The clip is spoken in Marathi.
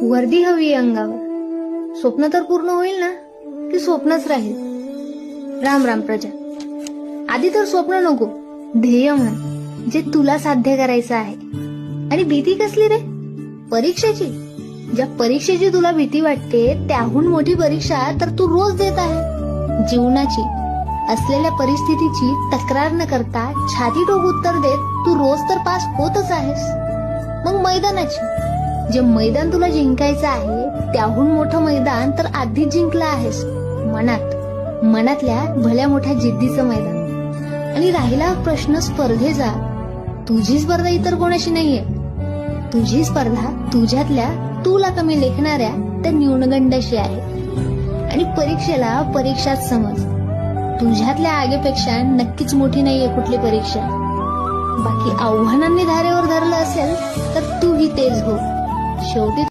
वर्दी हवी अंगावर, स्वप्न तर पूर्ण होईल ना की स्वप्नच राहील? राम राम प्रजा. आधी तर स्वप्न नको, ध्येय म्हण, जे तुला साध्य करायचं आहे. आणि भीती कसली रे? परीक्षेची. ज्या परीक्षेची तुला भीती वाटते त्याहून मोठी परीक्षा तर तू रोज देत आहे. जीवनाची असलेल्या परिस्थितीची तक्रार न करता छाती ठोक उत्तर देत तू रोज तर पास होतच आहेस. मग मैदानाची, जे मैदान तुला जिंकायचं आहे त्याहून मोठं मैदान तर आधीच जिंकलं आहेस. मनातल्या भल्या मोठ्या जिद्दीचं मैदान. आणि राहिला प्रश्न स्पर्धेचा, तुझी स्पर्धा इतर कोणाशी नाहीये. तुझी स्पर्धा तुझ्यातल्या तुला कमी लेखणाऱ्या त्या न्यूनगंडाशी आहे. आणि परीक्षेला परीक्षाच समज. तुझ्यातल्या आगेपेक्षा नक्कीच मोठी नाहीये कुठली परीक्षा. बाकी आव्हानांनी धारेवर धरलं असेल तर तूही तेच हो. शेवटी